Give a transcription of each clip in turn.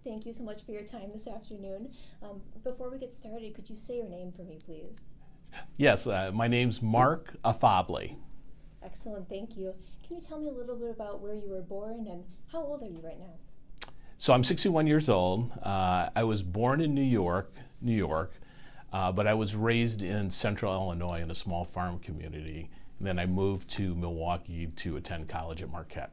Thank you so much for your time this afternoon. Before we get started, could you say your name for me, please? Yes, my name's Mark Afable. Excellent, thank you. Can you tell me a little bit about where you were born and how old are you right now? So I'm 61 years old. I was born in New York, but I was raised in central Illinois in a small farm community. And then I moved to Milwaukee to attend college at Marquette.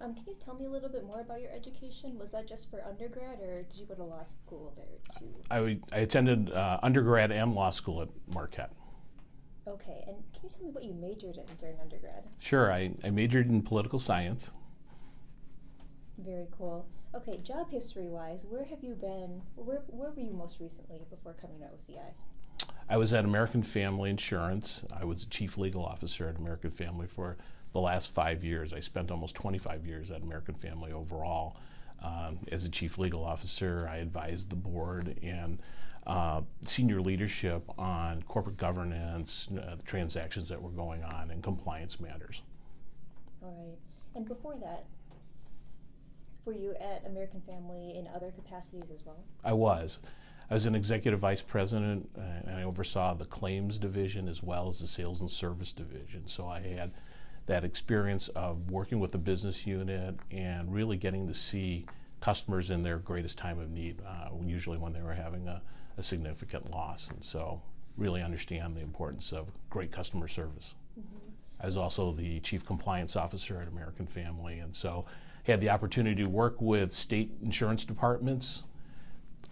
Can you tell me a little bit more about your education? Was that just for undergrad, or did you go to law school there too? I attended undergrad and law school at Marquette. Okay, and can you tell me what you majored in during undergrad? Sure, I majored in political science. Very cool. Okay, job history-wise, where have you been? Where were you most recently before coming to OCI? I was at American Family Insurance. I was the chief legal officer at American Family for the last 5 years. I spent almost 25 years at American Family overall. As a chief legal officer, I advised the board and senior leadership on corporate governance, transactions that were going on, and compliance matters. All right. And before that, were you at American Family in other capacities as well? I was. I was an executive vice president, and I oversaw the claims division as well as the sales and service division. So I had that experience of working with the business unit and really getting to see customers in their greatest time of need, usually when they were having a significant loss. And so really understand the importance of great customer service. Mm-hmm. I was also the chief compliance officer at American Family, and so had the opportunity to work with state insurance departments.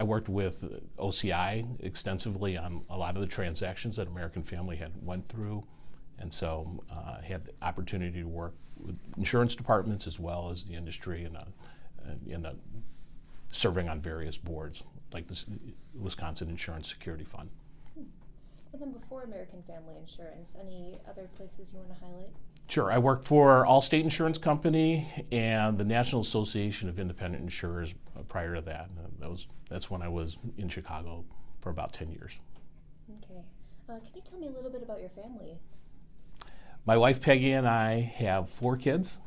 I worked with OCI extensively on a lot of the transactions that American Family had went through. And so I had the opportunity to work with insurance departments as well as the industry and serving on various boards, like the Wisconsin Insurance Security Fund. And then before American Family Insurance, any other places you want to highlight? Sure. I worked for Allstate Insurance Company and the National Association of Independent Insurers prior to that. That's when I was in Chicago for about 10 years. Okay. Can you tell me a little bit about your family? My wife Peggy and I have 4 kids.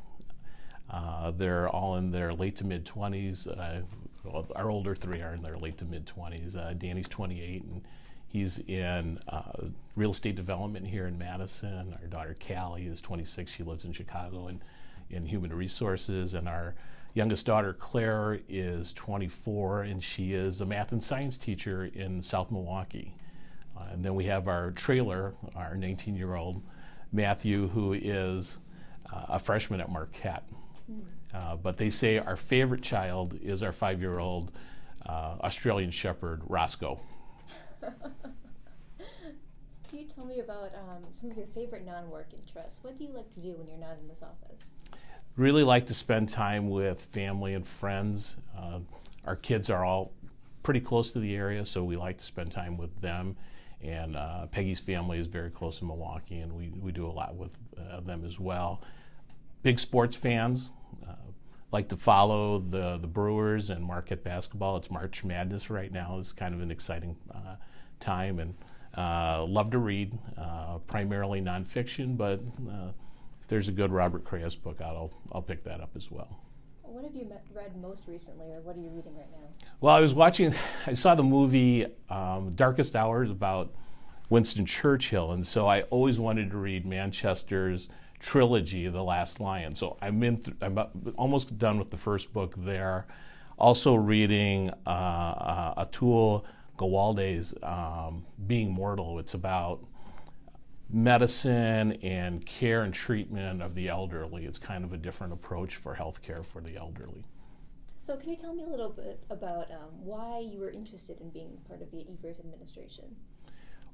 They're all in their late to mid 20s. Our older 3 are in their late to mid 20s. Danny's 28 and he's in real estate development here in Madison. Our daughter Callie is 26. She lives in Chicago in human resources. And our youngest daughter Claire is 24 and she is a math and science teacher in South Milwaukee. And then we have our trailer, our 19-year-old Matthew, who is a freshman at Marquette. But they say our favorite child is our 5-year-old Australian Shepherd, Roscoe. Can you tell me about some of your favorite non-work interests? What do you like to do when you're not in this office? Really like to spend time with family and friends. Our kids are all pretty close to the area, so we like to spend time with them. And Peggy's family is very close in Milwaukee, and we do a lot with them as well. Big sports fans, like to follow the Brewers and Marquette basketball. It's March Madness right now. It's kind of an exciting time, and love to read, primarily nonfiction, but if there's a good Robert Krayas book out, I'll pick that up as well. What have you read most recently, or what are you reading right now? Well, I saw the movie Darkest Hours about Winston Churchill, and so I always wanted to read Manchester's trilogy, The Last Lion. So I'm almost done with the first book there. Also reading Atul Gawade's Being Mortal. It's about medicine and care and treatment of the elderly. It's kind of a different approach for healthcare for the elderly. So can you tell me a little bit about why you were interested in being part of the Evers administration?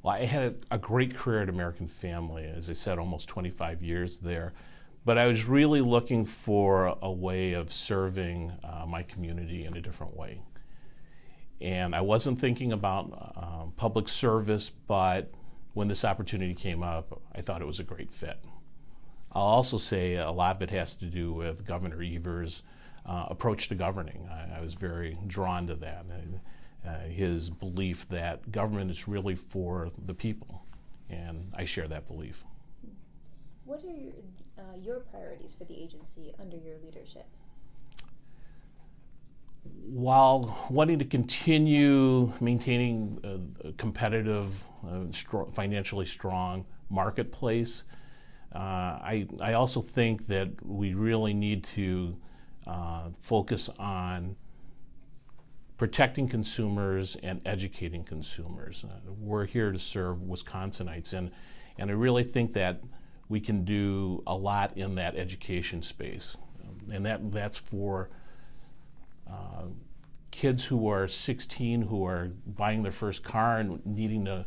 Well, I had a great career at American Family, as I said, almost 25 years there. But I was really looking for a way of serving my community in a different way. And I wasn't thinking about public service, but when this opportunity came up, I thought it was a great fit. I'll also say a lot of it has to do with Governor Evers' approach to governing. I was very drawn to that. His belief that government is really for the people. and I share that belief. What are your priorities for the agency under your leadership? While wanting to continue maintaining a competitive, financially strong marketplace, I also think that we really need to focus on protecting consumers and educating consumers. We're here to serve Wisconsinites, and I really think that we can do a lot in that education space. And that's for kids who are 16 who are buying their first car and needing to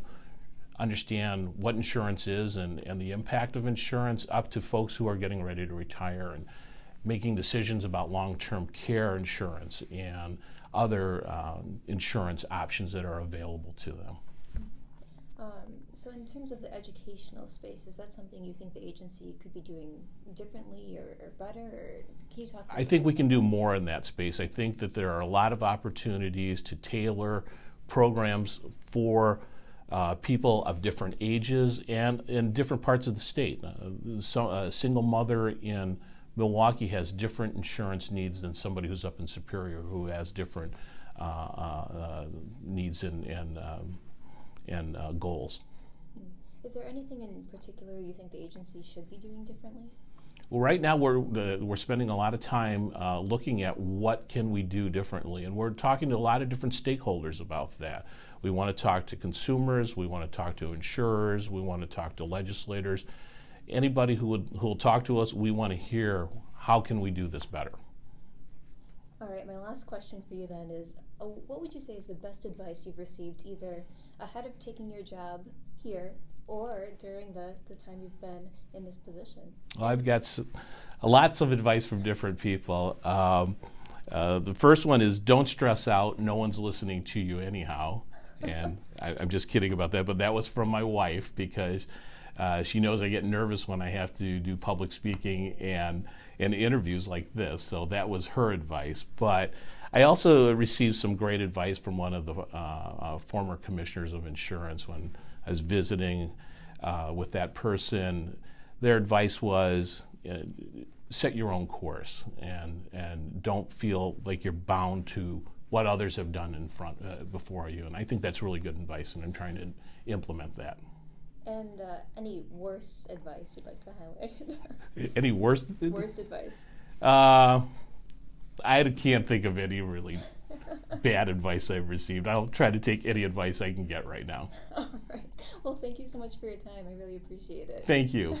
understand what insurance is and the impact of insurance, up to folks who are getting ready to retire and making decisions about long-term care insurance and other insurance options that are available to them. So in terms of the educational space, is that something you think the agency could be doing differently or better? Or can you talk about I think we can do more in that space. I think that there are a lot of opportunities to tailor programs for people of different ages and in different parts of the state. A single mother in Milwaukee has different insurance needs than somebody who's up in Superior, who has different needs and goals. Is there anything in particular you think the agency should be doing differently? Well, right now we're spending a lot of time looking at what can we do differently, and we're talking to a lot of different stakeholders about that. We want to talk to consumers, we want to talk to insurers, we want to talk to legislators. Anybody who will talk to us, we want to hear how can we do this better. All right, my last question for you then is, what would you say is the best advice you've received either ahead of taking your job here or during the time you've been in this position? Well, I've got lots of advice from different people. The first one is don't stress out. No one's listening to you anyhow. And I'm just kidding about that, but that was from my wife because she knows I get nervous when I have to do public speaking and interviews like this. So that was her advice. But I also received some great advice from one of the former commissioners of insurance when I was visiting with that person. Their advice was set your own course and don't feel like you're bound to what others have done before you. And I think that's really good advice, and I'm trying to implement that. And any worse advice you'd like to highlight? Any worse? Worst advice? I can't think of any really bad advice I've received. I'll try to take any advice I can get right now. All right. Well, thank you so much for your time. I really appreciate it. Thank you.